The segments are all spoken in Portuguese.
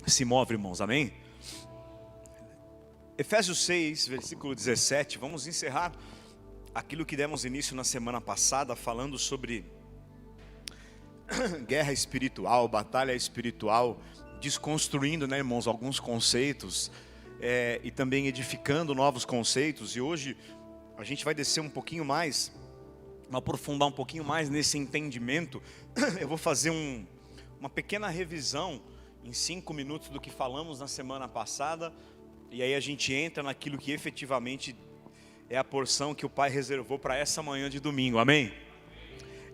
se move, irmãos, amém? Efésios 6, versículo 17, vamos encerrar aquilo que demos início na semana passada, falando sobre guerra espiritual, batalha espiritual, desconstruindo, né, irmãos, alguns conceitos, e também edificando novos conceitos. E hoje a gente vai descer um pouquinho mais, aprofundar um pouquinho mais nesse entendimento. Eu vou fazer uma pequena revisão em 5 minutos do que falamos na semana passada, e aí a gente entra naquilo que efetivamente é a porção que o Pai reservou para essa manhã de domingo, amém?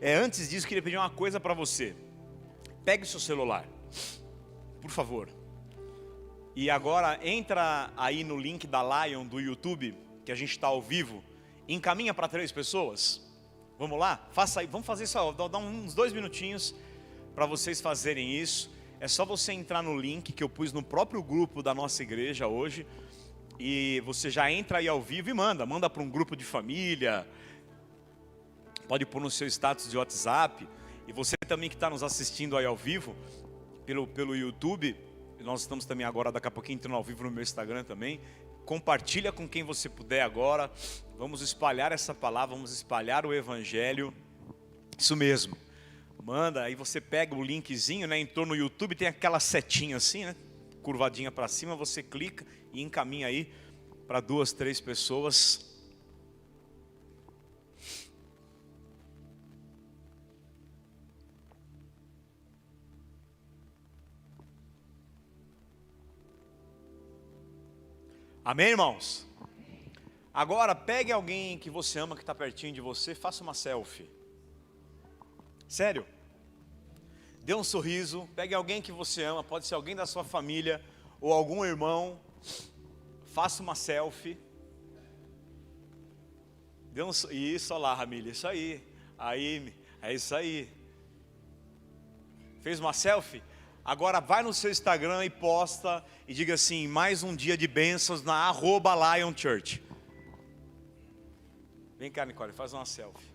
Antes disso, queria pedir uma coisa para você. Pegue o seu celular, por favor. E agora entra aí no link da Lion do YouTube, que a gente está ao vivo. Encaminha para 3 pessoas. Vamos lá? Faça aí, vamos fazer isso, dá uns 2 minutinhos para vocês fazerem isso. É só você entrar no link que eu pus no próprio grupo da nossa igreja hoje. E você já entra aí ao vivo e manda para um grupo de família. Pode pôr no seu status de WhatsApp. E você também que está nos assistindo aí ao vivo, pelo YouTube. Nós estamos também agora, daqui a pouquinho, entrando ao vivo no meu Instagram também. Compartilha com quem você puder agora. Vamos espalhar essa palavra, vamos espalhar o Evangelho. Isso mesmo. Manda, aí você pega o linkzinho, né? Entrou no YouTube, tem aquela setinha assim, né? Curvadinha para cima, você clica e encaminha aí para 2, 3 pessoas. Amém, irmãos? Agora pegue alguém que você ama, que está pertinho de você, faça uma selfie. Sério? Dê um sorriso, pegue alguém que você ama, pode ser alguém da sua família ou algum irmão, faça uma selfie. Isso, olha lá, Ramília, isso aí, é isso aí. Fez uma selfie? Agora vai no seu Instagram e posta e diga assim: mais um dia de bênçãos na @LionChurch. Vem cá, Nicole, faz uma selfie.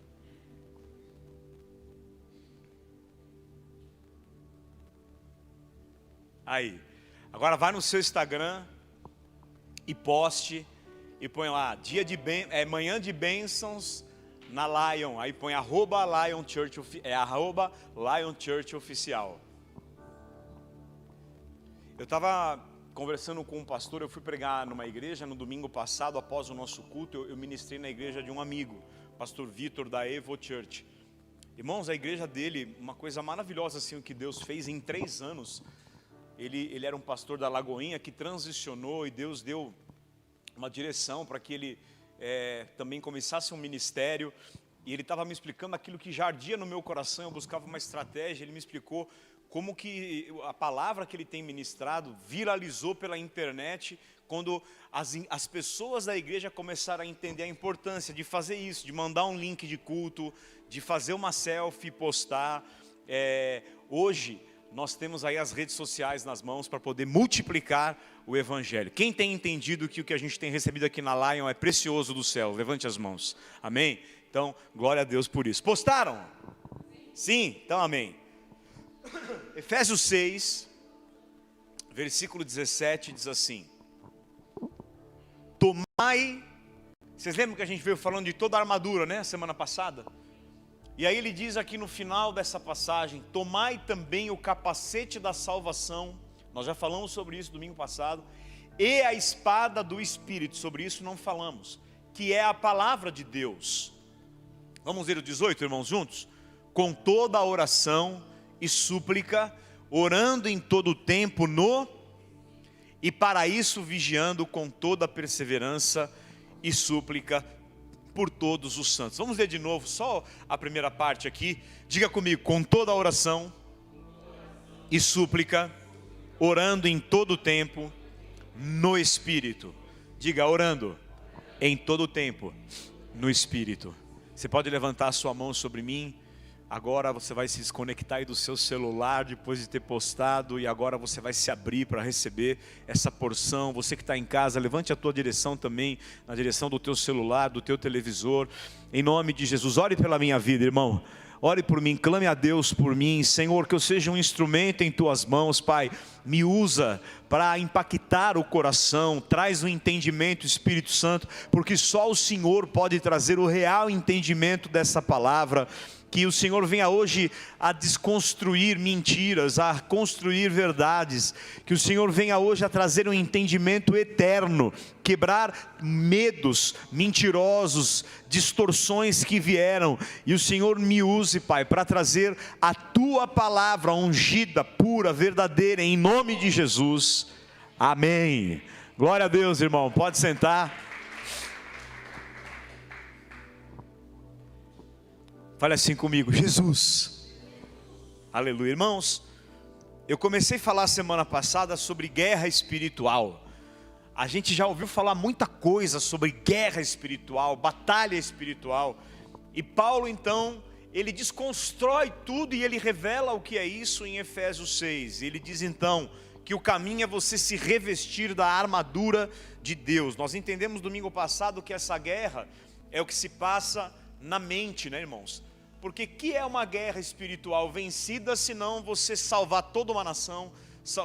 Aí, agora vai no seu Instagram e poste e põe lá, manhã de bênçãos na Lion, aí põe @LionChurch, @LionChurch oficial. Eu estava conversando com um pastor, eu fui pregar numa igreja no domingo passado, após o nosso culto, eu ministrei na igreja de um amigo, pastor Vitor da Evo Church. Irmãos, a igreja dele, uma coisa maravilhosa assim, o que Deus fez em 3 anos. Ele era um pastor da Lagoinha que transicionou e Deus deu uma direção para que ele também começasse um ministério. E ele estava me explicando aquilo que já ardia no meu coração, eu buscava uma estratégia. Ele me explicou como que a palavra que ele tem ministrado viralizou pela internet, quando as pessoas da igreja começaram a entender a importância de fazer isso, de mandar um link de culto, de fazer uma selfie, postar. Hoje nós temos aí as redes sociais nas mãos para poder multiplicar o Evangelho. Quem tem entendido que o que a gente tem recebido aqui na Lion é precioso do céu? Levante as mãos, amém? Então, glória a Deus por isso. Postaram? Sim? Então amém. Efésios 6, versículo 17 diz assim: tomai, vocês lembram que a gente veio falando de toda a armadura, né, semana passada? E aí ele diz aqui no final dessa passagem: tomai também o capacete da salvação. Nós já falamos sobre isso domingo passado. E a espada do Espírito, sobre isso não falamos, que é a palavra de Deus. Vamos ler o 18, irmãos, juntos? Com toda a oração e súplica, orando em todo o tempo e para isso vigiando com toda perseverança e súplica por todos os santos. Vamos ler de novo, só a primeira parte aqui. Diga comigo: com toda a oração e súplica, orando em todo o tempo no Espírito. Diga: orando em todo o tempo no Espírito. Você pode levantar a sua mão sobre mim. Agora você vai se desconectar aí do seu celular depois de ter postado, e agora você vai se abrir para receber essa porção. Você que está em casa, levante a tua direção também, na direção do teu celular, do teu televisor. Em nome de Jesus, ore pela minha vida, irmão. Ore por mim, clame a Deus por mim. Senhor, que eu seja um instrumento em tuas mãos, Pai. Me usa para impactar o coração. Traz o entendimento, Espírito Santo, porque só o Senhor pode trazer o real entendimento dessa palavra. Que o Senhor venha hoje a desconstruir mentiras, a construir verdades. Que o Senhor venha hoje a trazer um entendimento eterno, quebrar medos mentirosos, distorções que vieram. E o Senhor me use, Pai, para trazer a Tua palavra ungida, pura, verdadeira, em nome de Jesus. Amém. Glória a Deus, irmão. Pode sentar. Fale assim comigo: Jesus. Aleluia. Irmãos, eu comecei a falar semana passada sobre guerra espiritual. A gente já ouviu falar muita coisa sobre guerra espiritual, batalha espiritual. E Paulo então, ele desconstrói tudo e ele revela o que é isso em Efésios 6. Ele diz então que o caminho é você se revestir da armadura de Deus. Nós entendemos domingo passado que essa guerra é o que se passa na mente, né, irmãos? Porque que é uma guerra espiritual vencida, se não você salvar toda uma nação?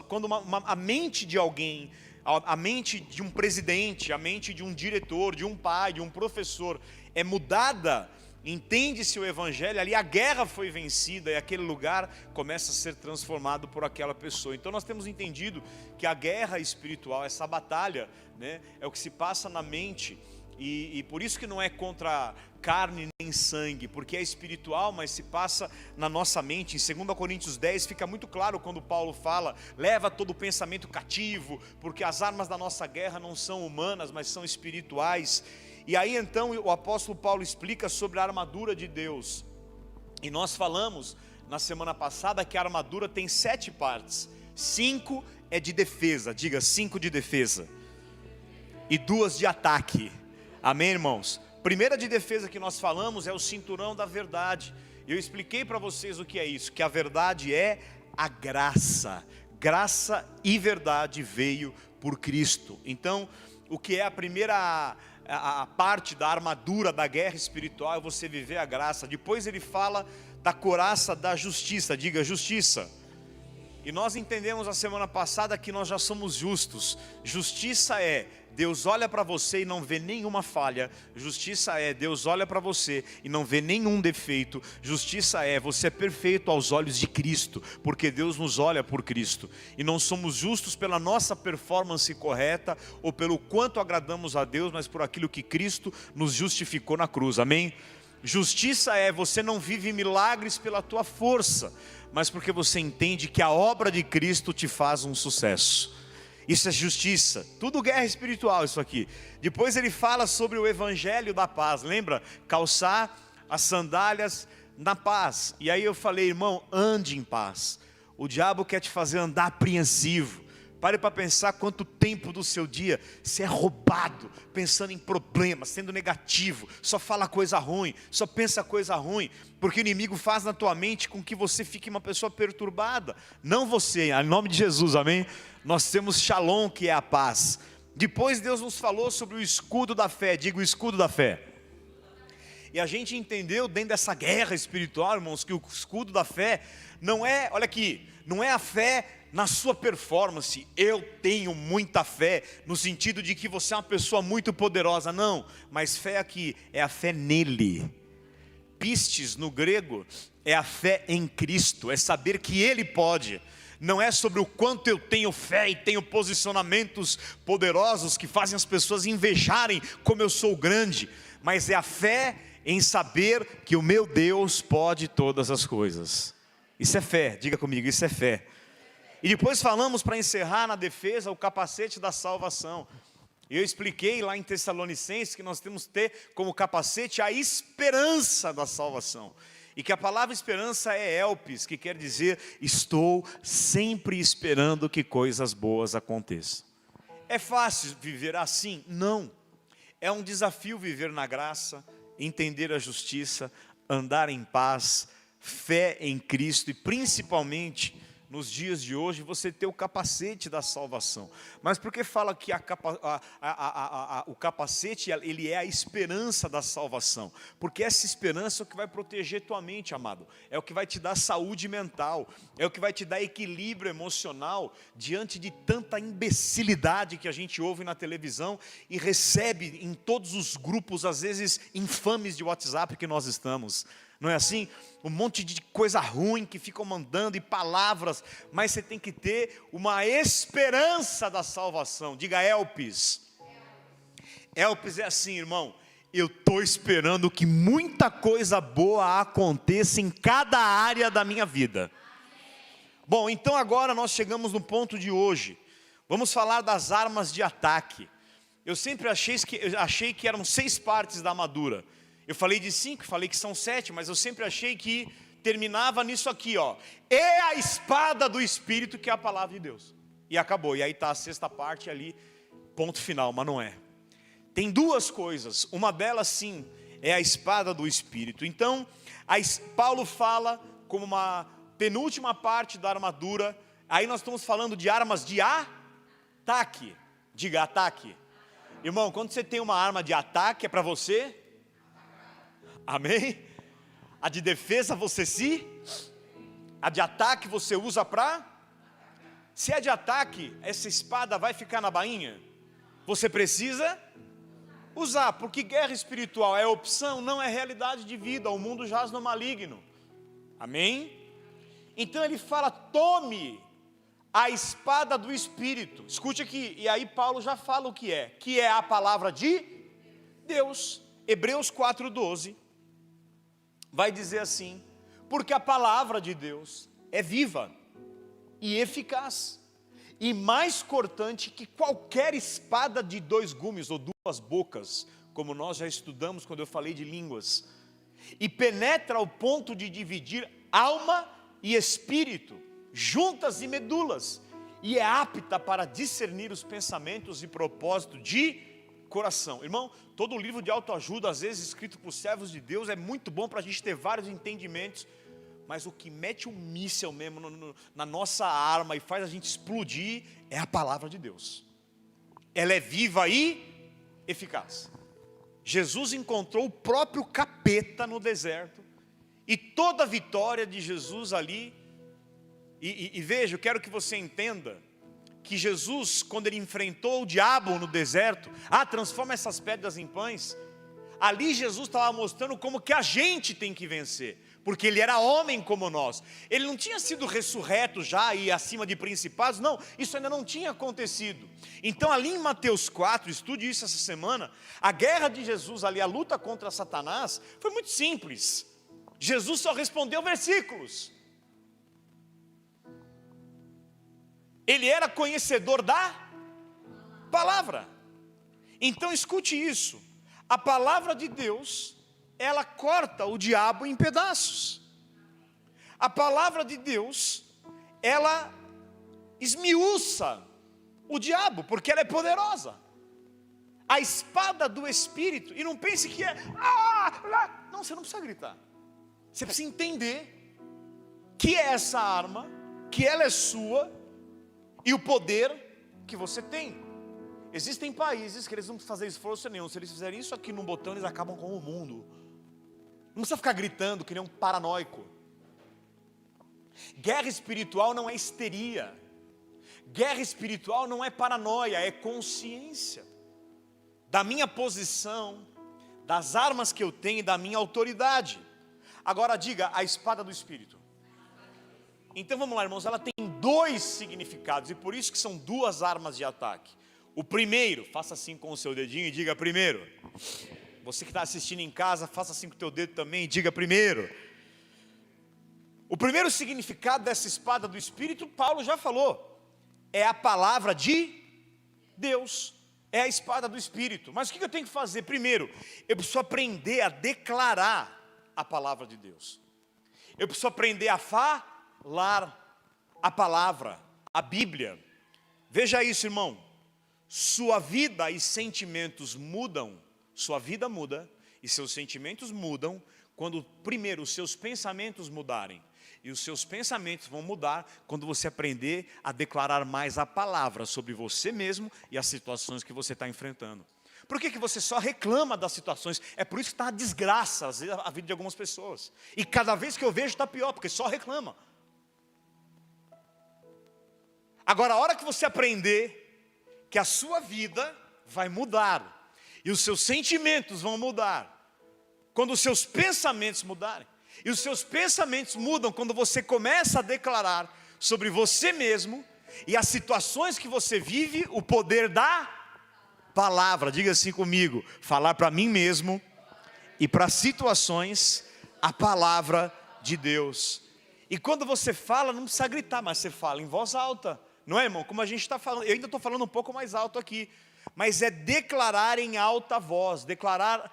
Quando a mente de alguém, a mente de um presidente, a mente de um diretor, de um pai, de um professor é mudada, entende-se o evangelho, ali a guerra foi vencida e aquele lugar começa a ser transformado por aquela pessoa. Então nós temos entendido que a guerra espiritual, essa batalha, né, é o que se passa na mente. E por isso que não é contra carne nem sangue, porque é espiritual, mas se passa na nossa mente. Em 2 Coríntios 10 fica muito claro quando Paulo fala: leva todo o pensamento cativo, porque as armas da nossa guerra não são humanas, mas são espirituais. E aí então o apóstolo Paulo explica sobre a armadura de Deus. E nós falamos na semana passada que a armadura tem 7 partes. 5 é de defesa, diga 5 de defesa, e 2 de ataque. Amém, irmãos? Primeira de defesa que nós falamos é o cinturão da verdade. Eu expliquei para vocês o que é isso, que a verdade é a graça. Graça e verdade veio por Cristo. Então, o que é a primeira a parte da armadura da guerra espiritual é você viver a graça. Depois ele fala da couraça da justiça, diga justiça. E nós entendemos a semana passada que nós já somos justos. Justiça é Deus olha para você e não vê nenhuma falha. Justiça é Deus olha para você e não vê nenhum defeito. Justiça é você é perfeito aos olhos de Cristo, porque Deus nos olha por Cristo. E não somos justos pela nossa performance correta ou pelo quanto agradamos a Deus, mas por aquilo que Cristo nos justificou na cruz. Amém? Justiça é você não vive milagres pela tua força, mas porque você entende que a obra de Cristo te faz um sucesso. Isso é justiça. Tudo guerra espiritual isso aqui. Depois ele fala sobre o evangelho da paz. Lembra? Calçar as sandálias na paz. E aí eu falei, irmão, ande em paz. O diabo quer te fazer andar apreensivo. Pare para pensar quanto tempo do seu dia você é roubado, pensando em problemas, sendo negativo, só fala coisa ruim, só pensa coisa ruim, porque o inimigo faz na tua mente com que você fique uma pessoa perturbada. Não você, em nome de Jesus, amém? Nós temos Shalom, que é a paz. Depois Deus nos falou sobre o escudo da fé, diga o escudo da fé. E a gente entendeu dentro dessa guerra espiritual, irmãos, que o escudo da fé não é, olha aqui, não é a fé na sua performance. Eu tenho muita fé, no sentido de que você é uma pessoa muito poderosa, não. Mas fé aqui é a fé nele. Pistes no grego é a fé em Cristo, é saber que Ele pode. Não é sobre o quanto eu tenho fé e tenho posicionamentos poderosos que fazem as pessoas invejarem como eu sou grande, mas é a fé em saber que o meu Deus pode todas as coisas. Isso é fé, diga comigo, isso é fé. E depois falamos, para encerrar na defesa, o capacete da salvação. Eu expliquei lá em Tessalonicenses que nós temos que ter como capacete a esperança da salvação. E que a palavra esperança é elpis, que quer dizer, estou sempre esperando que coisas boas aconteçam. É fácil viver assim? Não. É um desafio viver na graça, entender a justiça, andar em paz, fé em Cristo e principalmente nos dias de hoje, você ter o capacete da salvação. Mas por que fala que o capacete, ele é a esperança da salvação? Porque essa esperança é o que vai proteger tua mente, amado. É o que vai te dar saúde mental. É o que vai te dar equilíbrio emocional diante de tanta imbecilidade que a gente ouve na televisão e recebe em todos os grupos, às vezes infames de WhatsApp que nós estamos. Não é assim? Um monte de coisa ruim que ficam mandando e palavras, mas você tem que ter uma esperança da salvação. Diga Elpis. Elpis é assim, irmão. Eu estou esperando que muita coisa boa aconteça em cada área da minha vida. Bom, então agora nós chegamos no ponto de hoje. Vamos falar das armas de ataque. Eu sempre achei que eram 6 partes da armadura. Eu falei de 5, falei que são 7, mas eu sempre achei que terminava nisso aqui, ó. É a espada do Espírito, que é a palavra de Deus. E acabou, e aí está a 6ª parte ali, ponto final, mas não é. Tem 2 coisas, uma delas sim, é a espada do Espírito. Então, Paulo fala como uma penúltima parte da armadura, aí nós estamos falando de armas de ataque. Diga ataque. Irmão, quando você tem uma arma de ataque, é para você... Amém? A de defesa você a de ataque você usa para... Se é de ataque, essa espada vai ficar na bainha? Você precisa usar, porque guerra espiritual é opção, não é realidade de vida, o mundo jaz no maligno. Amém? Então ele fala, tome a espada do Espírito. Escute aqui, e aí Paulo já fala o que é a palavra de Deus. Hebreus 4:12. Vai dizer assim, porque a palavra de Deus é viva e eficaz, e mais cortante que qualquer espada de 2 gumes ou 2 bocas, como nós já estudamos quando eu falei de línguas, e penetra ao ponto de dividir alma e espírito, juntas e medulas, e é apta para discernir os pensamentos e propósitos de coração. Irmão, todo livro de autoajuda, às vezes escrito por servos de Deus, é muito bom para a gente ter vários entendimentos, mas o que mete um míssil mesmo na nossa arma e faz a gente explodir é a palavra de Deus. Ela é viva e eficaz. Jesus encontrou o próprio capeta no deserto, e toda a vitória de Jesus ali, e veja, eu quero que você entenda, que Jesus, quando ele enfrentou o diabo no deserto, transforma essas pedras em pães, ali Jesus estava mostrando como que a gente tem que vencer, porque ele era homem como nós, ele não tinha sido ressurreto já e acima de principados, não, isso ainda não tinha acontecido. Então ali em Mateus 4, estude isso essa semana, a guerra de Jesus ali, a luta contra Satanás, foi muito simples, Jesus só respondeu versículos. Ele era conhecedor da palavra. Então escute isso. A palavra de Deus, ela corta o diabo em pedaços. A palavra de Deus, ela esmiuça o diabo, porque ela é poderosa. A espada do Espírito, e não pense que é... Não, você não precisa gritar. Você precisa entender que é essa arma, que ela é sua, e o poder que você tem. Existem países que eles não precisam fazer esforço nenhum. Se eles fizerem isso aqui num botão, eles acabam com o mundo. Não precisa ficar gritando que nem um paranoico. Guerra espiritual não é histeria. Guerra espiritual não é paranoia, é consciência da minha posição, das armas que eu tenho e da minha autoridade. Agora diga, a espada do Espírito. Então vamos lá, irmãos, ela tem 2 significados, e por isso que são 2 armas de ataque. O primeiro, faça assim com o seu dedinho e diga primeiro. Você que está assistindo em casa, faça assim com o teu dedo também e diga primeiro. O primeiro significado dessa espada do Espírito, Paulo já falou, é a palavra de Deus, é a espada do Espírito. Mas o que eu tenho que fazer? Primeiro, eu preciso aprender a declarar a palavra de Deus. Eu preciso aprender a falar a palavra, a Bíblia. Veja isso, irmão. Sua vida e sentimentos mudam. Sua vida muda e seus sentimentos mudam quando primeiro os seus pensamentos mudarem. E os seus pensamentos vão mudar quando você aprender a declarar mais a palavra sobre você mesmo e as situações que você está enfrentando. Por que você só reclama das situações? É por isso que está uma desgraça, às vezes, a vida de algumas pessoas. E cada vez que eu vejo está pior, porque só reclama. Agora, a hora que você aprender que a sua vida vai mudar, e os seus sentimentos vão mudar, quando os seus pensamentos mudarem, e os seus pensamentos mudam quando você começa a declarar sobre você mesmo, e as situações que você vive, o poder da palavra. Diga assim comigo: falar para mim mesmo e para situações a palavra de Deus. E quando você fala, não precisa gritar, mas você fala em voz alta, não é, irmão? Como a gente está falando, eu ainda estou falando um pouco mais alto aqui, mas é declarar em alta voz, declarar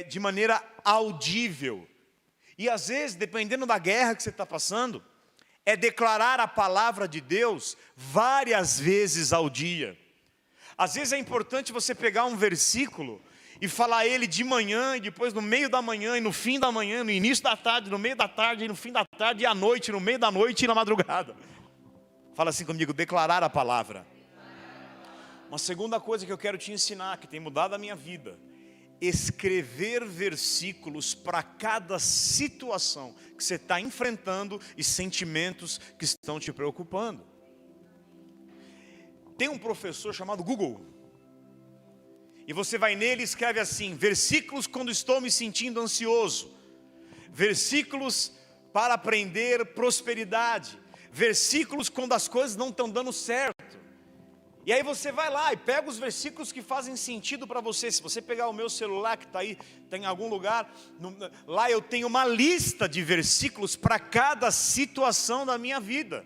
de maneira audível. E às vezes, dependendo da guerra que você está passando, é declarar a palavra de Deus várias vezes ao dia. Às vezes é importante você pegar um versículo e falar ele de manhã, e depois no meio da manhã, e no fim da manhã, no início da tarde, no meio da tarde, e no fim da tarde, e à noite, no meio da noite e na madrugada. Fala assim comigo: declarar a palavra. Uma segunda coisa que eu quero te ensinar, que tem mudado a minha vida: escrever versículos para cada situação que você está enfrentando e sentimentos que estão te preocupando. Tem um professor chamado Google, e você vai nele e escreve assim: versículos quando estou me sentindo ansioso, versículos para aprender prosperidade, versículos quando as coisas não estão dando certo. E aí você vai lá e pega os versículos que fazem sentido para você. Se você pegar o meu celular que está aí, está em algum lugar, lá eu tenho uma lista de versículos para cada situação da minha vida.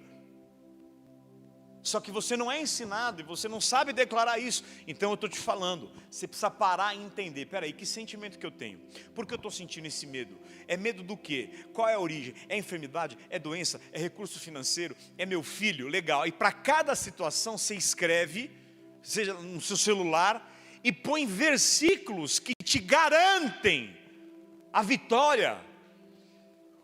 Só que você não é ensinado e você não sabe declarar isso. Então eu estou te falando, você precisa parar e entender: peraí, que sentimento que eu tenho? Por que eu estou sentindo esse medo? É medo do quê? Qual é a origem? É enfermidade? É doença? É recurso financeiro? É meu filho? Legal. E para cada situação você escreve, seja no seu celular, e põe versículos que te garantem a vitória,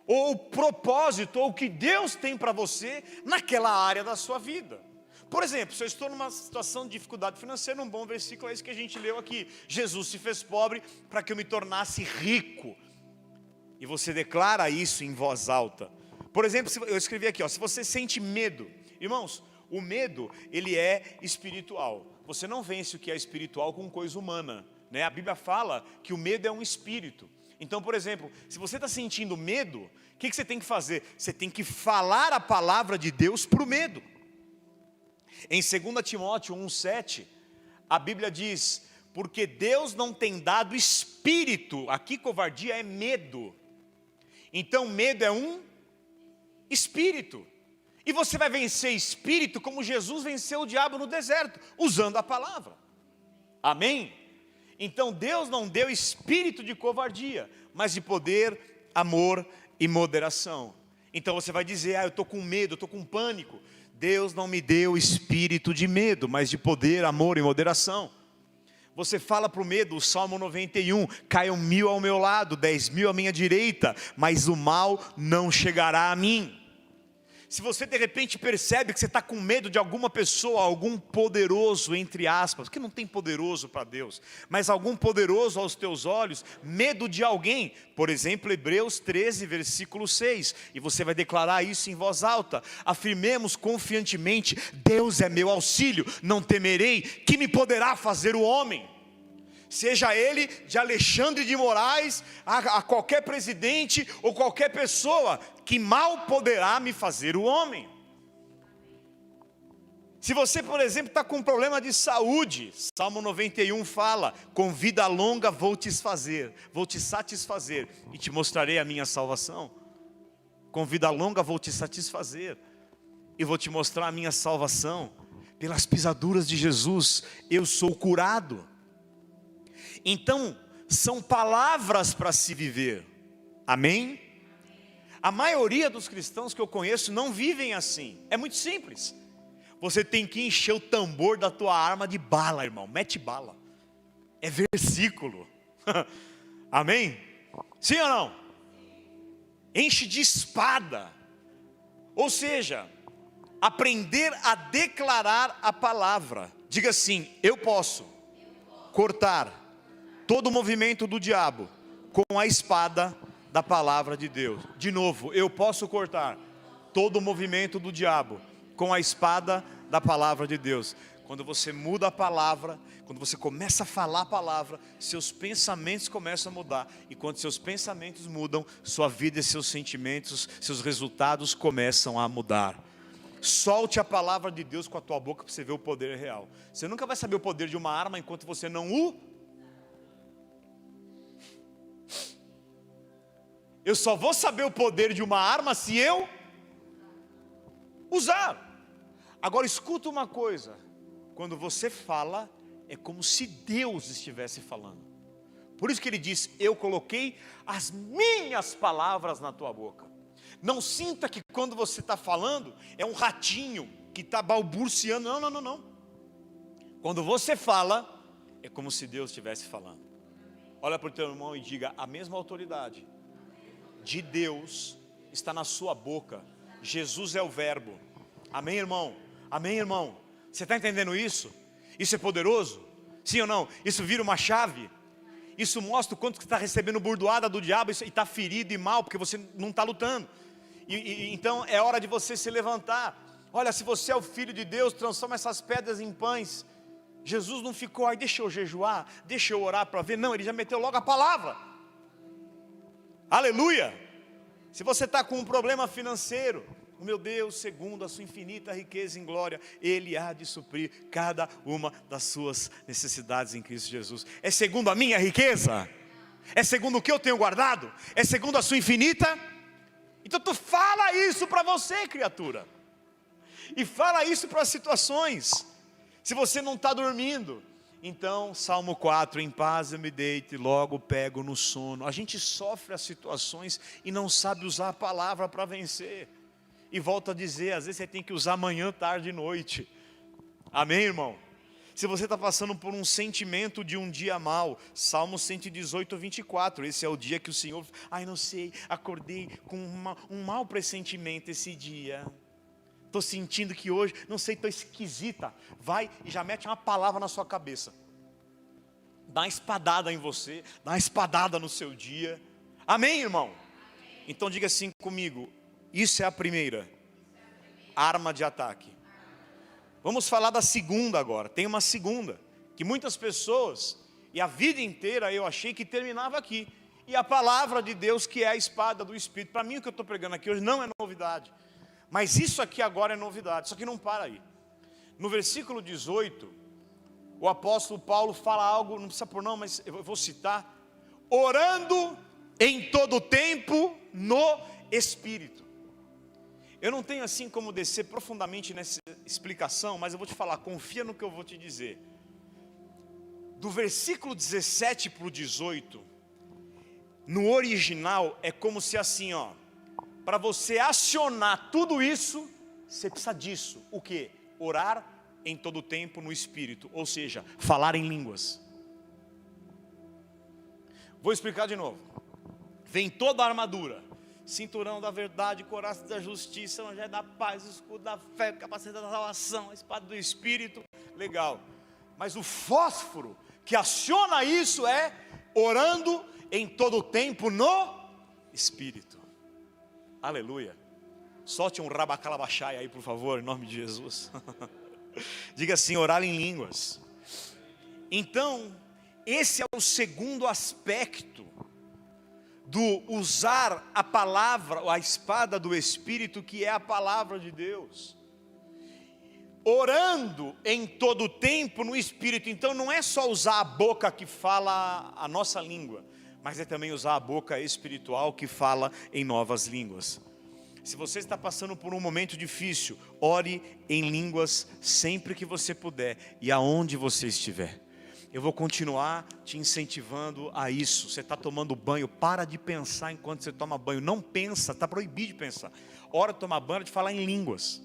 ou o propósito, ou o que Deus tem para você naquela área da sua vida. Por exemplo, se eu estou numa situação de dificuldade financeira, um bom versículo é esse que a gente leu aqui: Jesus se fez pobre para que eu me tornasse rico. E você declara isso em voz alta. Por exemplo, eu escrevi aqui, se você sente medo, irmãos, o medo, ele é espiritual. Você não vence o que é espiritual com coisa humana, né? A Bíblia fala que o medo é um espírito. Então, por exemplo, se você está sentindo medo, o que você tem que fazer? Você tem que falar a palavra de Deus para o medo. Em 2 Timóteo 1,7, a Bíblia diz: porque Deus não tem dado espírito, aqui covardia é medo. Então medo é um espírito. E você vai vencer espírito como Jesus venceu o diabo no deserto, usando a palavra. Amém? Então Deus não deu espírito de covardia, mas de poder, amor e moderação. Então você vai dizer: eu estou com medo, eu estou com pânico. Deus não me deu espírito de medo, mas de poder, amor e moderação. Você fala para o medo, o Salmo 91, caiam 1000 ao meu lado, 10.000 à minha direita, mas o mal não chegará a mim. Se você de repente percebe que você está com medo de alguma pessoa, algum poderoso, entre aspas, que não tem poderoso para Deus, mas algum poderoso aos teus olhos, medo de alguém, por exemplo, Hebreus 13, versículo 6, e você vai declarar isso em voz alta: afirmemos confiantemente: Deus é meu auxílio, não temerei, que me poderá fazer o homem? Seja ele de Alexandre de Moraes, a qualquer presidente ou qualquer pessoa, que mal poderá me fazer o homem. Se você, por exemplo, está com um problema de saúde, Salmo 91 fala: com vida longa vou te satisfazer e te mostrarei a minha salvação. Com vida longa vou te satisfazer e vou te mostrar a minha salvação. Pelas pisaduras de Jesus eu sou curado. Então, são palavras para se viver. Amém? A maioria dos cristãos que eu conheço não vivem assim. É muito simples. Você tem que encher o tambor da tua arma de bala, irmão. Mete bala. É versículo. Amém? Sim ou não? Enche de espada. Ou seja, aprender a declarar a palavra. Diga assim: eu posso cortar todo o movimento do diabo com a espada da palavra de Deus. De novo, eu posso cortar todo o movimento do diabo com a espada da palavra de Deus. Quando você muda a palavra, quando você começa a falar a palavra, seus pensamentos começam a mudar. E quando seus pensamentos mudam, sua vida e seus sentimentos, seus resultados começam a mudar. Solte a palavra de Deus com a tua boca para você ver o poder real. Você nunca vai saber o poder de uma arma enquanto você não o... Eu só vou saber o poder de uma arma se eu usar. Agora escuta uma coisa. Quando você fala, é como se Deus estivesse falando. Por isso que ele diz: eu coloquei as minhas palavras na tua boca. Não sinta que quando você está falando, é um ratinho que está balbuciando. Não, não, não, não. Quando você fala, é como se Deus estivesse falando. Olha para o teu irmão e diga: a mesma autoridade de Deus está na sua boca. Jesus é o verbo. Amém, irmão? Amém, irmão? Você está entendendo isso? Isso é poderoso? Sim ou não? Isso vira uma chave? Isso mostra o quanto que está recebendo burdoada do diabo e está ferido e mal, porque você não está lutando. Então é hora de você se levantar. Olha, se você é o Filho de Deus, transforma essas pedras em pães. Jesus não ficou, deixa eu jejuar, deixa eu orar para ver. Não, ele já meteu logo a palavra. Aleluia! Se você está com um problema financeiro, o meu Deus, segundo a sua infinita riqueza em glória, Ele há de suprir cada uma das suas necessidades em Cristo Jesus. É segundo a minha riqueza? É segundo o que eu tenho guardado? É segundo a sua infinita? Então tu fala isso para você, criatura. E fala isso para as situações. Se você não está dormindo, então Salmo 4, em paz eu me deito e logo pego no sono. A gente sofre as situações e não sabe usar a palavra para vencer. E volto a dizer, às vezes você tem que usar manhã, tarde e noite. Amém, irmão? Se você está passando por um sentimento de um dia mal, Salmo 118, 24, esse é o dia que o Senhor, não sei, acordei com um mau pressentimento esse dia. Estou sentindo que hoje, não sei, estou esquisita. Vai e já mete uma palavra na sua cabeça. Dá uma espadada em você, dá uma espadada no seu dia. Amém, irmão? Então diga assim comigo: isso é a primeira arma de ataque. Vamos falar da segunda agora. Tem uma segunda, que muitas pessoas, e a vida inteira eu achei que terminava aqui. E a palavra de Deus, que é a espada do Espírito. Para mim o que eu estou pregando aqui hoje não é novidade. Mas isso aqui agora é novidade, só que não para aí. No versículo 18, o apóstolo Paulo fala algo, não precisa pôr não, mas eu vou citar: orando em todo tempo no Espírito. Eu não tenho assim como descer profundamente nessa explicação, mas eu vou te falar, confia no que eu vou te dizer. Do versículo 17 para o 18, no original é como se assim, para você acionar tudo isso, você precisa disso. O quê? Orar em todo tempo no Espírito, ou seja, falar em línguas. Vou explicar de novo. Vem toda a armadura: cinturão da verdade, coraça da justiça, evangelho da paz, escudo da fé, capacete da salvação, a espada do Espírito. Legal. Mas o fósforo que aciona isso é orando em todo tempo no Espírito. Aleluia. Solte um rabacalabachai aí, por favor, em nome de Jesus. Diga assim: orar em línguas. Então, esse é o segundo aspecto do usar a palavra, a espada do Espírito, que é a palavra de Deus. Orando em todo tempo no Espírito. Então não é só usar a boca que fala a nossa língua, mas é também usar a boca espiritual que fala em novas línguas. Se você está passando por um momento difícil, ore em línguas sempre que você puder e aonde você estiver. Eu vou continuar te incentivando a isso. Você está tomando banho, para de pensar enquanto você toma banho. Não pensa, está proibido de pensar. Hora de tomar banho é de falar em línguas.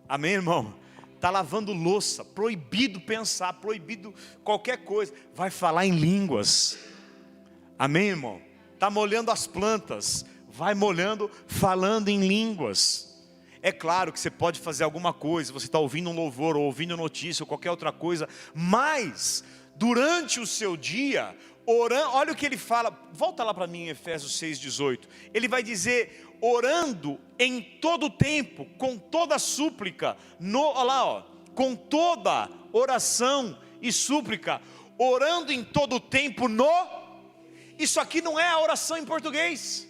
Amém, irmão? Está lavando louça, proibido pensar, proibido qualquer coisa. Vai falar em línguas. Amém, irmão? Está molhando as plantas, vai molhando, falando em línguas. É claro que você pode fazer alguma coisa, você está ouvindo um louvor, ou ouvindo notícia, ou qualquer outra coisa, mas durante o seu dia, orando, olha o que ele fala, volta lá para mim em Efésios 6,18, ele vai dizer, orando em todo tempo, com toda súplica, olha lá, ó, com toda oração e súplica, orando em todo tempo isso aqui não é a oração em português,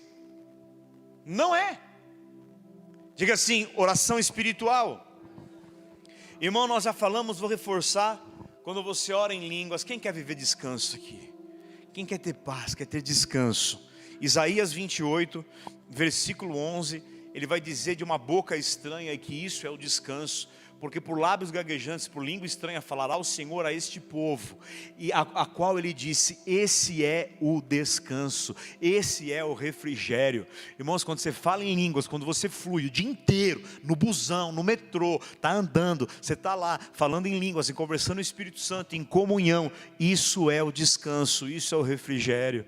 não é. Diga assim, oração espiritual. Irmão, nós já falamos, vou reforçar. Quando você ora em línguas, quem quer viver descanso aqui? Quem quer ter paz, quer ter descanso? Isaías 28, versículo 11, ele vai dizer de uma boca estranha que isso é o descanso. Porque por lábios gaguejantes, por língua estranha, falará o Senhor a este povo, e a qual ele disse, esse é o descanso, esse é o refrigério. Irmãos, quando você fala em línguas, quando você flui o dia inteiro, no busão, no metrô, está andando, você está lá, falando em línguas, e conversando com o Espírito Santo, em comunhão, isso é o descanso, isso é o refrigério.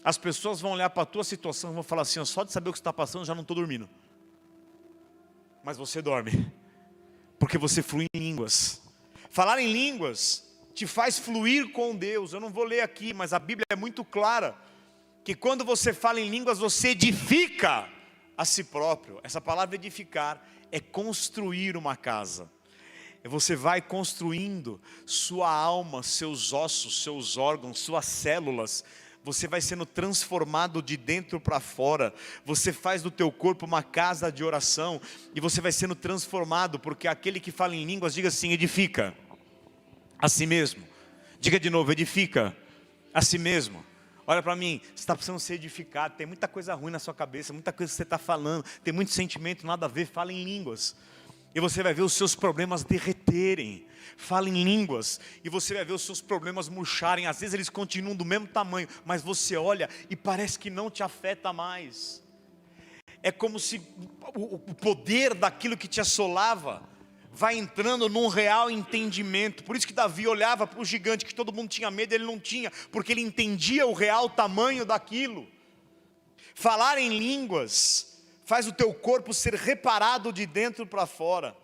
As pessoas vão olhar para a tua situação e vão falar assim, só de saber o que você está passando, já não estou dormindo. Mas você dorme. Porque você flui em línguas. Falar em línguas te faz fluir com Deus. Eu não vou ler aqui, mas a Bíblia é muito clara que quando você fala em línguas, você edifica a si próprio. Essa palavra edificar é construir uma casa. Você vai construindo sua alma, seus ossos, seus órgãos, suas células. Você vai sendo transformado de dentro para fora. Você faz do teu corpo uma casa de oração. E você vai sendo transformado. Porque aquele que fala em línguas, diga assim, edifica a si mesmo. Diga de novo, edifica a si mesmo. Olha para mim, você está precisando ser edificado. Tem muita coisa ruim na sua cabeça, muita coisa que você está falando. Tem muito sentimento, nada a ver, fala em línguas. E você vai ver os seus problemas derreterem. Fala em línguas e você vai ver os seus problemas murcharem. Às vezes eles continuam do mesmo tamanho, mas você olha e parece que não te afeta mais. É como se o poder daquilo que te assolava vai entrando num real entendimento. Por isso que Davi olhava para o gigante que todo mundo tinha medo, ele não tinha, porque ele entendia o real tamanho daquilo. Falar em línguas faz o teu corpo ser reparado de dentro para fora.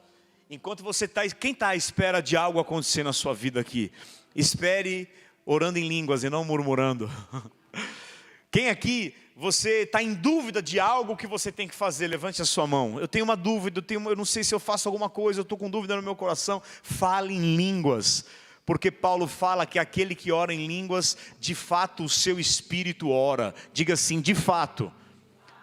Enquanto você está, quem está à espera de algo acontecer na sua vida aqui? Espere orando em línguas e não murmurando. Quem aqui, você está em dúvida de algo que você tem que fazer? Levante a sua mão. Eu tenho uma dúvida, eu não sei se eu faço alguma coisa, eu estou com dúvida no meu coração. Fale em línguas. Porque Paulo fala que aquele que ora em línguas, de fato o seu espírito ora. Diga assim, de fato,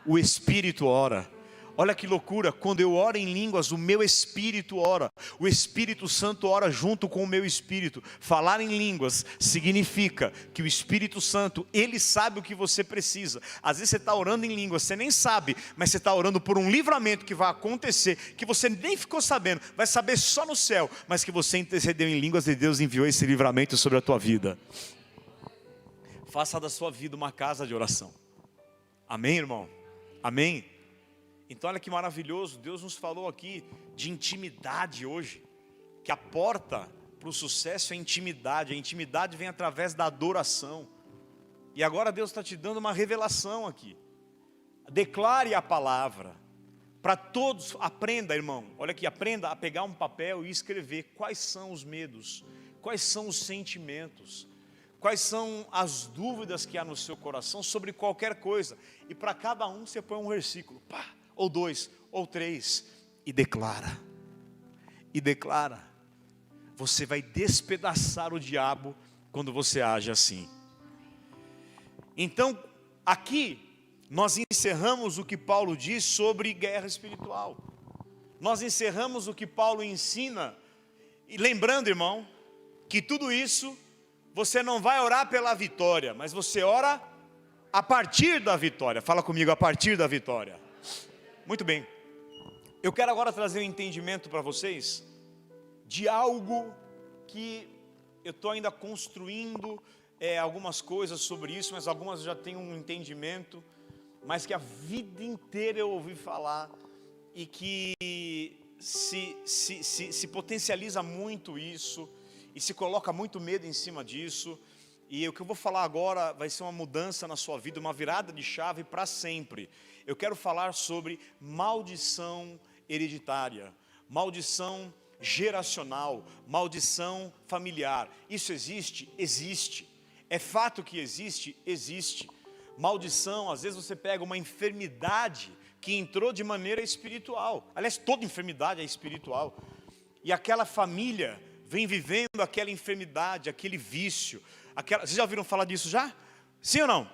o espírito ora. Olha que loucura, quando eu oro em línguas, o meu espírito ora. O Espírito Santo ora junto com o meu espírito. Falar em línguas significa que o Espírito Santo, ele sabe o que você precisa. Às vezes você está orando em línguas, você nem sabe, mas você está orando por um livramento que vai acontecer, que você nem ficou sabendo, vai saber só no céu, mas que você intercedeu em línguas e Deus enviou esse livramento sobre a tua vida. Faça da sua vida uma casa de oração. Amém, irmão? Amém? Então olha que maravilhoso, Deus nos falou aqui de intimidade hoje, que a porta para o sucesso é a intimidade vem através da adoração, e agora Deus está te dando uma revelação aqui, declare a palavra, para todos, aprenda irmão, olha aqui, aprenda a pegar um papel e escrever quais são os medos, quais são os sentimentos, quais são as dúvidas que há no seu coração sobre qualquer coisa, e para cada um você põe um versículo, pá, ou 2, ou 3, e declara, você vai despedaçar o diabo, quando você age assim. Então, aqui, nós encerramos o que Paulo diz sobre guerra espiritual, nós encerramos o que Paulo ensina, e lembrando irmão, que tudo isso, você não vai orar pela vitória, mas você ora a partir da vitória, fala comigo, a partir da vitória. Muito bem, eu quero agora trazer um entendimento para vocês, de algo que eu estou ainda construindo algumas coisas sobre isso, mas algumas eu já tenho um entendimento, mas que a vida inteira eu ouvi falar, e que se potencializa muito isso, e se coloca muito medo em cima disso, e o que eu vou falar agora vai ser uma mudança na sua vida, uma virada de chave para sempre. Eu quero falar sobre maldição hereditária, maldição geracional, maldição familiar. Isso existe? Existe. É fato que existe? Existe. Maldição, às vezes você pega uma enfermidade que entrou de maneira espiritual. Aliás, toda enfermidade é espiritual. E aquela família vem vivendo aquela enfermidade, aquele vício. Vocês já ouviram falar disso já? Sim ou não?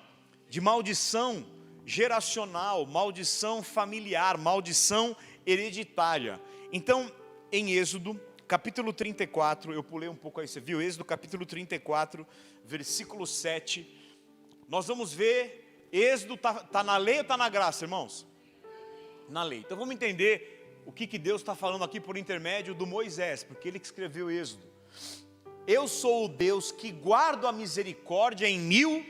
De maldição geracional, maldição familiar, maldição hereditária. Então, em Êxodo, capítulo 34, eu pulei um pouco aí, você viu? Êxodo capítulo 34, versículo 7. Nós vamos ver, Êxodo está na lei ou está na graça, irmãos? Na lei. Então vamos entender o que Deus está falando aqui por intermédio do Moisés, porque ele que escreveu Êxodo. Eu sou o Deus que guardo a misericórdia em 1000,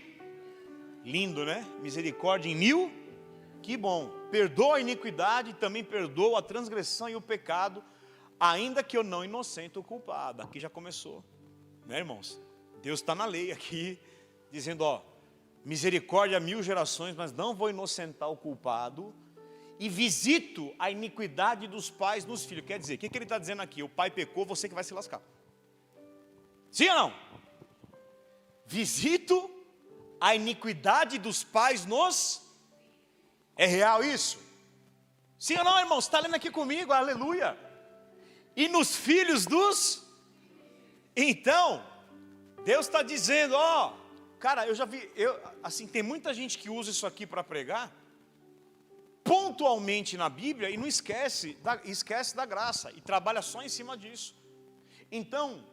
lindo, né? Misericórdia em 1000, que bom. Perdoa a iniquidade e também perdoa a transgressão e o pecado, ainda que eu não inocente o culpado. Aqui já começou, né, irmãos? Deus está na lei aqui, dizendo, ó, misericórdia a 1000 gerações, mas não vou inocentar o culpado, e visito a iniquidade dos pais nos filhos. Quer dizer, o que ele está dizendo aqui? O pai pecou, você que vai se lascar. Sim ou não? Visito a iniquidade dos pais nos... É real isso? Sim ou não, irmão? Você está lendo aqui comigo, aleluia. E nos filhos dos... Então, Deus está dizendo, ó, cara, eu já vi, assim, tem muita gente que usa isso aqui para pregar, pontualmente na Bíblia, e não esquece da graça, e trabalha só em cima disso. Então,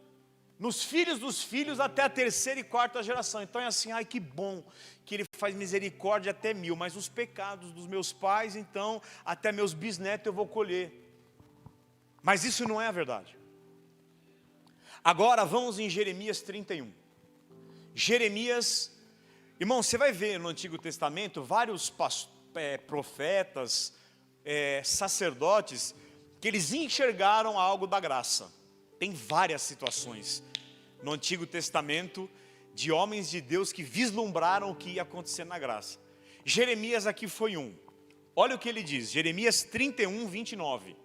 nos filhos dos filhos até a 3ª e 4ª geração. Então é assim, ai que bom que ele faz misericórdia até 1000, mas os pecados dos meus pais, então até meus bisnetos eu vou colher. Mas isso não é a verdade. Agora vamos em Jeremias 31. Jeremias, irmão, você vai ver no Antigo Testamento vários profetas, sacerdotes, que eles enxergaram algo da graça. Tem várias situações no Antigo Testamento de homens de Deus que vislumbraram o que ia acontecer na graça. Jeremias aqui foi um. Olha o que ele diz, Jeremias 31, 29.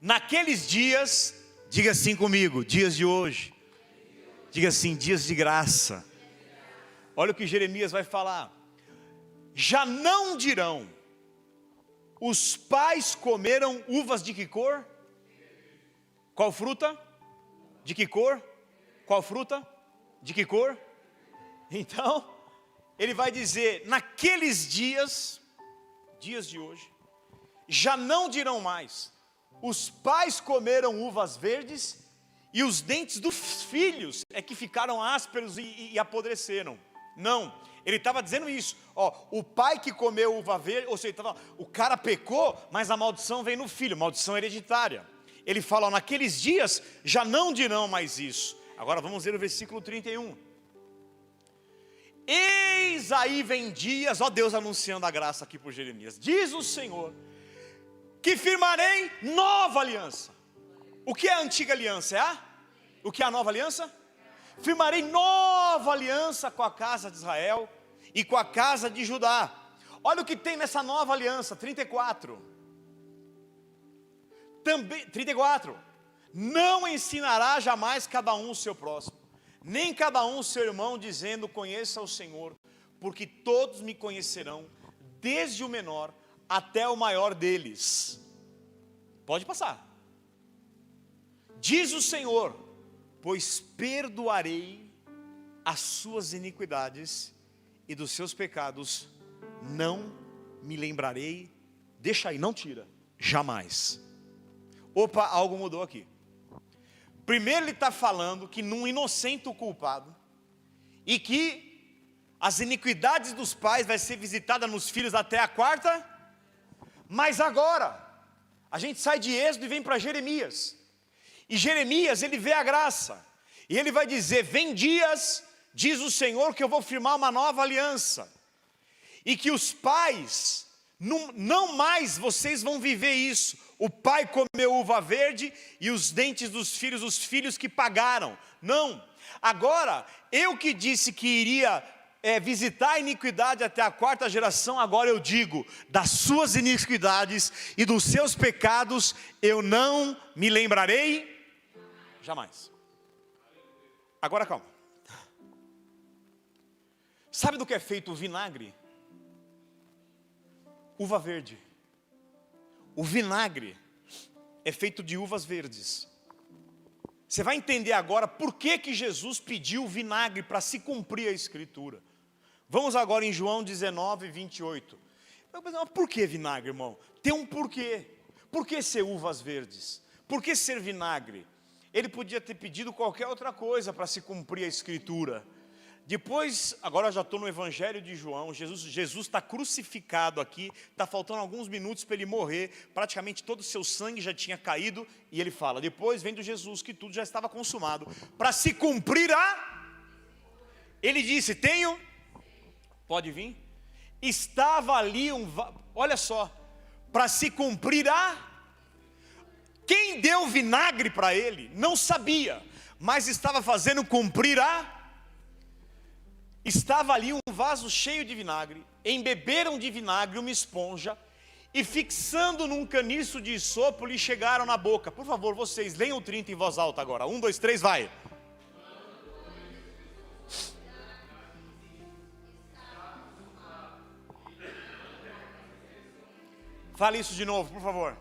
Naqueles dias, diga assim comigo, dias de hoje. Diga assim, dias de graça. Olha o que Jeremias vai falar. Já não dirão, os pais comeram uvas de que cor? Qual fruta? De que cor? Qual fruta? De que cor? Então, ele vai dizer, naqueles dias, dias de hoje, já não dirão mais, os pais comeram uvas verdes, e os dentes dos filhos é que ficaram ásperos e apodreceram. Não, ele estava dizendo isso, ó, o pai que comeu uva verde, ou seja, o cara pecou, mas a maldição vem no filho, maldição hereditária. Ele fala, ó, naqueles dias já não dirão mais isso. Agora vamos ver o versículo 31. Eis aí vem dias, ó Deus anunciando a graça aqui por Jeremias. Diz o Senhor, que firmarei nova aliança. O que é a antiga aliança? O que é a nova aliança? Firmarei nova aliança com a casa de Israel e com a casa de Judá. Olha o que tem nessa nova aliança, 34. Também, 34, não ensinará jamais cada um o seu próximo, nem cada um o seu irmão, dizendo, conheça o Senhor, porque todos me conhecerão, desde o menor até o maior deles. Pode passar. Diz o Senhor, pois perdoarei as suas iniquidades, e dos seus pecados não me lembrarei. Deixa aí, não tira, jamais. Opa, algo mudou aqui. Primeiro ele está falando que não inocenta o culpado, e que as iniquidades dos pais vai ser visitada nos filhos até a 4ª. Mas agora, a gente sai de Êxodo e vem para Jeremias. E Jeremias, ele vê a graça. E ele vai dizer, vem dias, diz o Senhor, que eu vou firmar uma nova aliança. E que os pais, não mais vocês vão viver isso. O pai comeu uva verde e os dentes dos filhos, os filhos que pagaram. Não, agora, eu que disse que iria visitar a iniquidade até a 4ª geração, agora eu digo, das suas iniquidades e dos seus pecados eu não me lembrarei jamais. Agora calma. Sabe do que é feito o vinagre? Uva verde. O vinagre é feito de uvas verdes. Você vai entender agora por que Jesus pediu vinagre para se cumprir a Escritura. Vamos agora em João 19, 28. Mas por que vinagre, irmão? Tem um porquê. Por que ser uvas verdes? Por que ser vinagre? Ele podia ter pedido qualquer outra coisa para se cumprir a Escritura. Depois, agora eu já estou no Evangelho de João, Jesus está crucificado aqui, está faltando alguns minutos para ele morrer, praticamente todo o seu sangue já tinha caído, e ele fala, depois vem do Jesus, que tudo já estava consumado, para se cumprir ele disse, pode vir, estava ali olha só, para se cumprir quem deu vinagre para ele, não sabia, mas estava fazendo cumprir estava ali um vaso cheio de vinagre, embeberam de vinagre uma esponja, e fixando num caniço de isopo, lhe chegaram na boca. Por favor, vocês, leiam o 30 em voz alta agora, 1, 2, 3, vai. Fale isso de novo, por favor.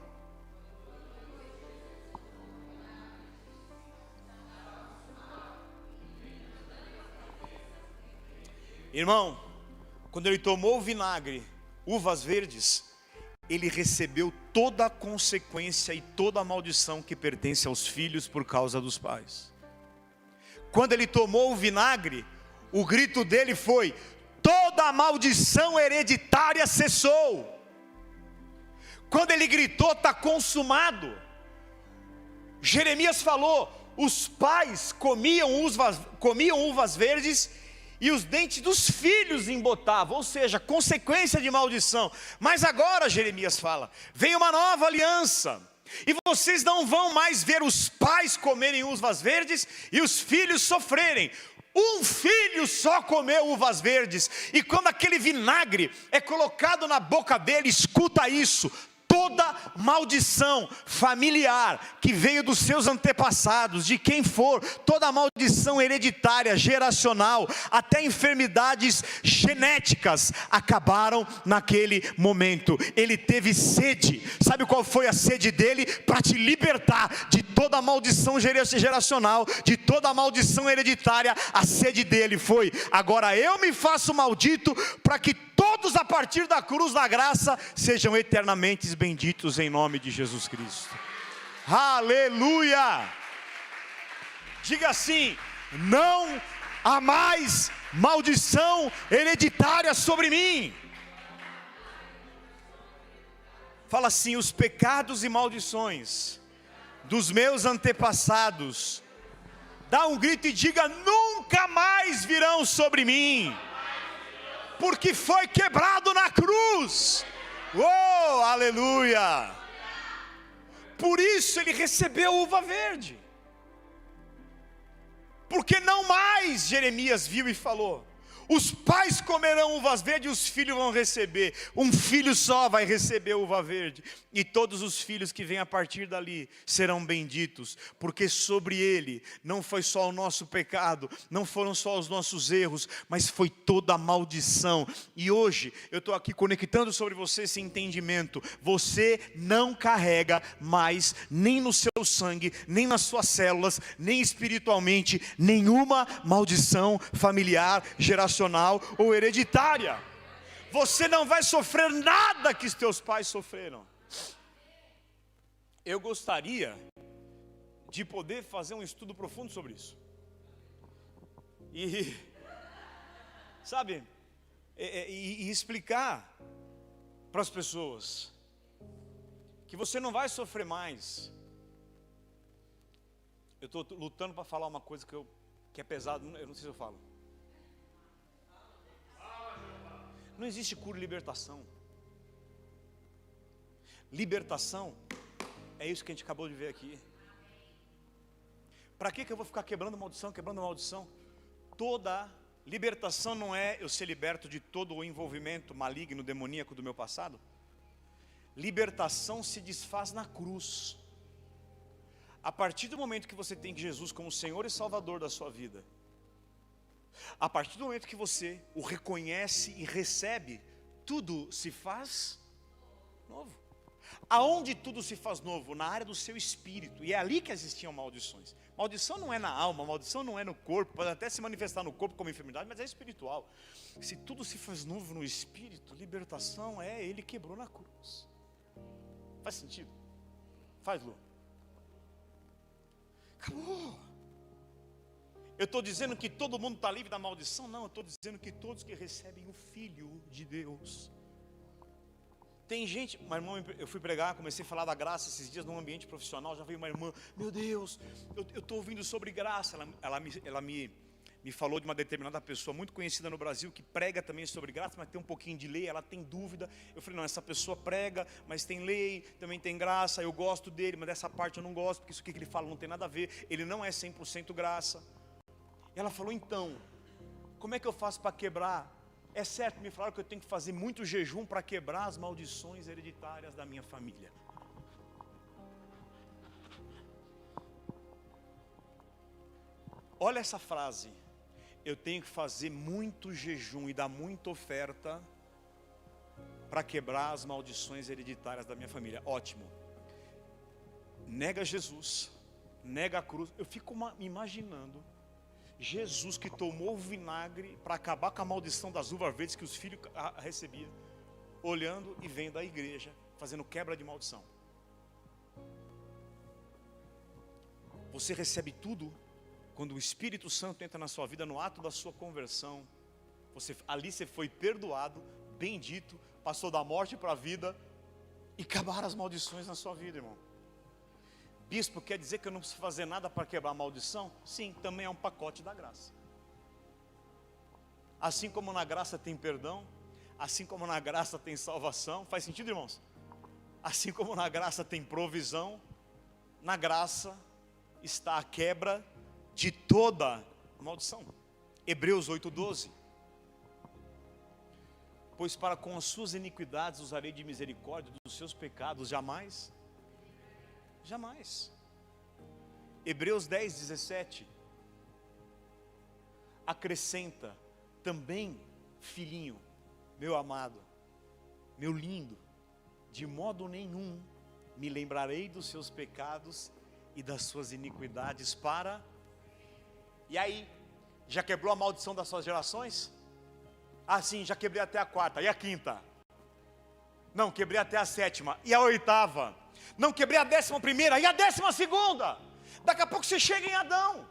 Irmão, quando ele tomou o vinagre, uvas verdes, ele recebeu toda a consequência e toda a maldição que pertence aos filhos por causa dos pais. Quando ele tomou o vinagre, o grito dele foi, toda a maldição hereditária cessou. Quando ele gritou, está consumado. Jeremias falou, os pais comiam uvas verdes, e os dentes dos filhos embotavam, ou seja, consequência de maldição. Mas agora, Jeremias fala, vem uma nova aliança, e vocês não vão mais ver os pais comerem uvas verdes, e os filhos sofrerem. Um filho só comeu uvas verdes, e quando aquele vinagre é colocado na boca dele, escuta isso, toda maldição familiar que veio dos seus antepassados, de quem for, toda maldição hereditária, geracional, até enfermidades genéticas, acabaram naquele momento. Ele teve sede, sabe qual foi a sede dele? Para te libertar de toda maldição geracional, de toda maldição hereditária. A sede dele foi, agora eu me faço maldito, para que todos a partir da cruz da graça sejam eternamente benditos em nome de Jesus Cristo. Aleluia! Diga assim, não há mais maldição hereditária sobre mim. Fala assim, os pecados e maldições dos meus antepassados, dá um grito e diga, nunca mais virão sobre mim, porque foi quebrado na cruz. Oh, aleluia! Por isso ele recebeu uva verde, porque não mais, Jeremias viu e falou, os pais comerão uvas verdes e os filhos vão receber, um filho só vai receber uva verde, e todos os filhos que vêm a partir dali serão benditos, porque sobre ele não foi só o nosso pecado, não foram só os nossos erros, mas foi toda a maldição. E hoje eu estou aqui conectando sobre você esse entendimento, você não carrega mais, nem no seu sangue, nem nas suas células, nem espiritualmente, nenhuma maldição familiar, geracional ou hereditária. Você não vai sofrer nada que os teus pais sofreram. Eu gostaria de poder fazer um estudo profundo sobre isso. E, sabe, e explicar para as pessoas que você não vai sofrer mais. Eu estou lutando para falar uma coisa que é pesado, eu não sei se eu falo. Não existe cura e libertação. Libertação é isso que a gente acabou de ver aqui. Para que eu vou ficar quebrando maldição? Toda Libertação não é eu ser liberto de todo o envolvimento maligno, demoníaco do meu passado. Libertação se desfaz na cruz. A partir do momento que você tem Jesus como Senhor e Salvador da sua vida, a partir do momento que você o reconhece e recebe, tudo se faz novo. Aonde tudo se faz novo? Na área do seu espírito. E é ali que existiam maldições. Maldição não é na alma, maldição não é no corpo. Pode até se manifestar no corpo como enfermidade, mas é espiritual. Se tudo se faz novo no espírito, libertação é Ele quebrou na cruz. Faz sentido? Faz, Lu. Acabou. Eu estou dizendo que todo mundo está livre da maldição? Não, eu estou dizendo que todos que recebem o Filho de Deus. Tem gente, uma irmã, eu fui pregar, comecei a falar da graça esses dias num ambiente profissional, já veio uma irmã, meu Deus, eu estou ouvindo sobre graça. Ela me falou de uma determinada pessoa muito conhecida no Brasil, que prega também sobre graça, mas tem um pouquinho de lei, ela tem dúvida. Eu falei, não, essa pessoa prega, mas tem lei, também tem graça, eu gosto dele, mas dessa parte eu não gosto, porque isso que ele fala não tem nada a ver, ele não é 100% graça. E ela falou, então, como é que eu faço para quebrar? É certo, me falaram que eu tenho que fazer muito jejum para quebrar as maldições hereditárias da minha família. Olha essa frase, eu tenho que fazer muito jejum e dar muita oferta para quebrar as maldições hereditárias da minha família. Ótimo. Nega Jesus, nega a cruz. Eu fico imaginando Jesus que tomou o vinagre para acabar com a maldição das uvas verdes que os filhos recebiam, olhando e vendo a igreja fazendo quebra de maldição. Você recebe tudo quando o Espírito Santo entra na sua vida no ato da sua conversão. Ali você foi perdoado, bendito, passou da morte para a vida e acabaram as maldições na sua vida, irmão. Bispo, quer dizer que eu não preciso fazer nada para quebrar a maldição? Sim, também é um pacote da graça. Assim como na graça tem perdão, assim como na graça tem salvação, faz sentido, irmãos? Assim como na graça tem provisão, na graça está a quebra de toda a maldição. Hebreus 8:12. Pois para com as suas iniquidades usarei de misericórdia, dos seus pecados jamais. Jamais. Hebreus 10:17. Acrescenta também, filhinho, meu amado, meu lindo, de modo nenhum me lembrarei dos seus pecados e das suas iniquidades para... E aí, já quebrou a maldição das suas gerações? Ah, sim, já quebrei até a quarta. E a quinta? Não, quebrei até a sétima. E a oitava? Não, quebrei a 11ª. E a 12ª? Daqui a pouco você chega em Adão.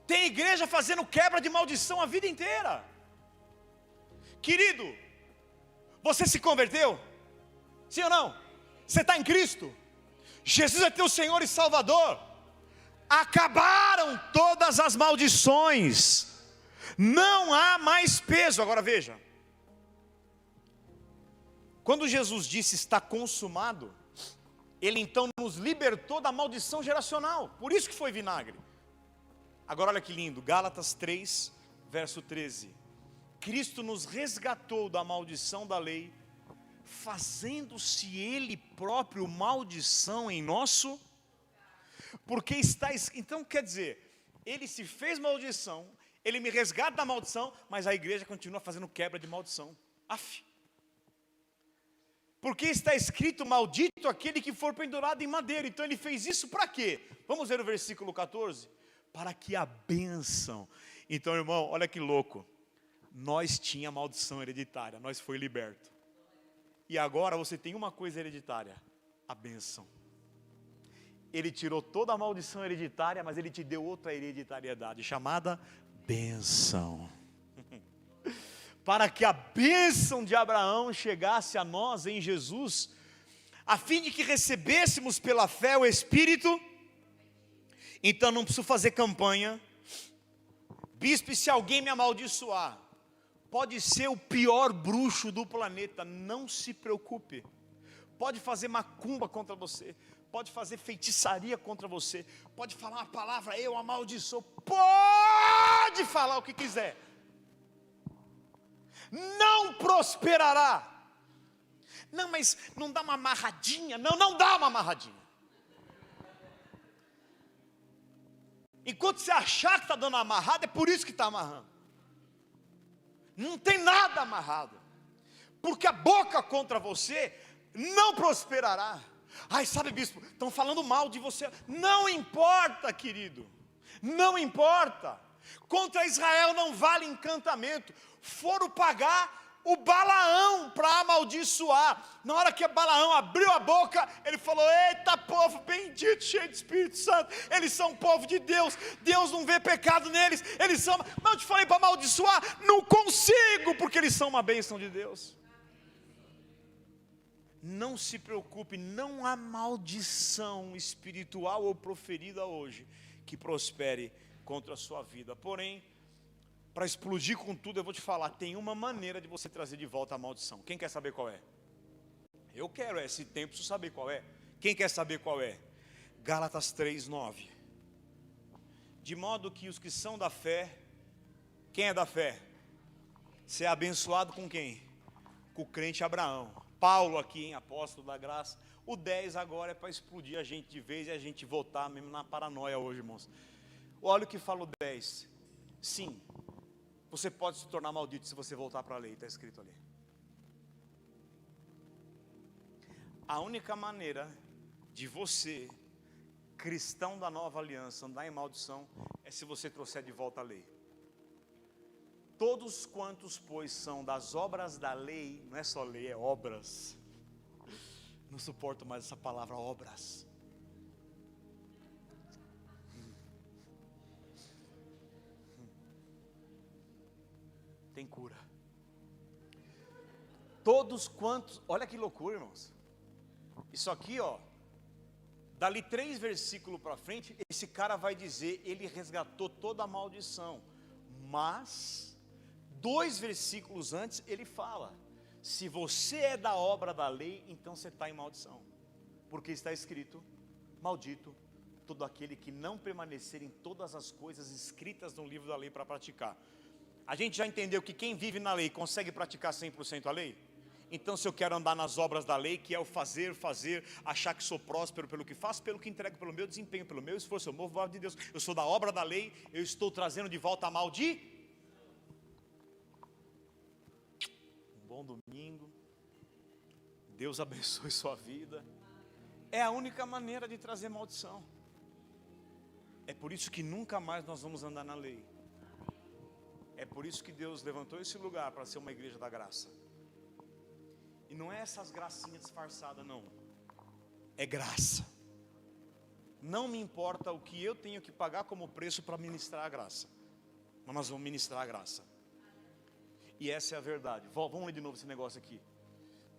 Tem igreja fazendo quebra de maldição a vida inteira. Querido, você se converteu? Sim ou não? Você está em Cristo? Jesus é teu Senhor e Salvador. Acabaram todas as maldições. Não há mais peso. Agora veja. Quando Jesus disse está consumado, Ele então nos libertou da maldição geracional. Por isso que foi vinagre. Agora olha que lindo. Gálatas 3, verso 13. Cristo nos resgatou da maldição da lei, fazendo-se Ele próprio maldição em nosso... Porque está... Então quer dizer, Ele se fez maldição, Ele me resgata da maldição, mas a igreja continua fazendo quebra de maldição. Aff. Porque está escrito, maldito aquele que for pendurado em madeira. Então Ele fez isso para quê? Vamos ver o versículo 14. Para que a bênção... Então, irmão, olha que louco. Nós tinha maldição hereditária, nós foi liberto. E agora você tem uma coisa hereditária, a bênção. Ele tirou toda a maldição hereditária, mas Ele te deu outra hereditariedade, chamada bênção. Para que a bênção de Abraão chegasse a nós em Jesus, a fim de que recebêssemos pela fé o Espírito. Então não preciso fazer campanha. Bispo, se alguém me amaldiçoar, pode ser o pior bruxo do planeta, não se preocupe. Pode fazer macumba contra você, pode fazer feitiçaria contra você, pode falar uma palavra, eu amaldiçoo, pode falar o que quiser, não prosperará. Não, mas não dá uma amarradinha? Não, não dá uma amarradinha. Enquanto você achar que está dando uma amarrada, é por isso que está amarrando. Não tem nada amarrado, porque a boca contra você não prosperará. Ai, sabe, bispo, estão falando mal de você. Não importa, querido, não importa. Contra Israel não vale encantamento. Foram pagar o Balaão para amaldiçoar. Na hora que Balaão abriu a boca, ele falou: eita povo bendito, cheio de Espírito Santo, eles são povo de Deus, Deus não vê pecado neles, eles são, não te falei para amaldiçoar, não consigo, porque eles são uma bênção de Deus. Não se preocupe, não há maldição espiritual ou proferida hoje que prospere contra a sua vida. Porém, para explodir com tudo, eu vou te falar, tem uma maneira de você trazer de volta a maldição. Quem quer saber qual é? Eu quero esse tempo, preciso saber qual é. Quem quer saber qual é? Gálatas 3:9. De modo que os que são da fé, quem é da fé? Você é abençoado com quem? Com o crente Abraão. Paulo aqui, hein, apóstolo da graça. O 10 agora é para explodir a gente de vez e a gente voltar mesmo na paranoia hoje, irmãos. Olha o que fala o 10. Sim, você pode se tornar maldito se você voltar para a lei, está escrito ali. A única maneira de você, cristão da nova aliança, andar em maldição, é se você trouxer de volta a lei. Todos quantos, pois, são das obras da lei, não é só lei, é obras. Não suporto mais essa palavra, obras. Tem cura. Todos quantos, olha que loucura, irmãos. Isso aqui, ó, dali 3 versículos para frente, esse cara vai dizer, ele resgatou toda a maldição. Mas 2 versículos antes ele fala: se você é da obra da lei, então você está em maldição, porque está escrito: maldito todo aquele que não permanecer em todas as coisas escritas no livro da lei para praticar. A gente já entendeu que quem vive na lei consegue praticar 100% a lei? Então, se eu quero andar nas obras da lei, que é o fazer, achar que sou próspero pelo que faço, pelo que entrego, pelo meu desempenho, pelo meu esforço, eu movo a voz de Deus, eu sou da obra da lei, eu estou trazendo de volta a maldição. Um bom domingo, Deus abençoe sua vida. É a única maneira de trazer maldição. É por isso que nunca mais nós vamos andar na lei. É por isso que Deus levantou esse lugar para ser uma igreja da graça. E não é essas gracinhas disfarçadas, não. É graça. Não me importa o que eu tenho que pagar como preço para ministrar a graça. Mas nós vamos ministrar a graça. E essa é a verdade. Vamos ler de novo esse negócio aqui.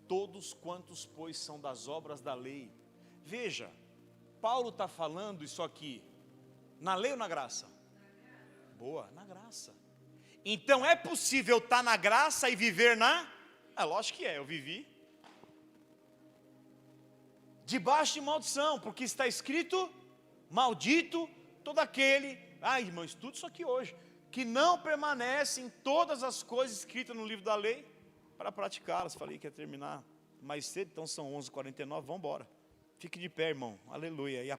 Todos quantos, pois, são das obras da lei. Veja, Paulo está falando isso aqui na lei ou na graça? Boa, na graça. Então é possível estar na graça e viver na... lógico que é, eu vivi debaixo de maldição, porque está escrito: maldito todo aquele, irmão, estuda isso aqui hoje, que não permanece em todas as coisas escritas no livro da lei para praticá-las. Falei que ia terminar mais cedo, então são 11h49, vamos embora. Fique de pé, irmão, aleluia. E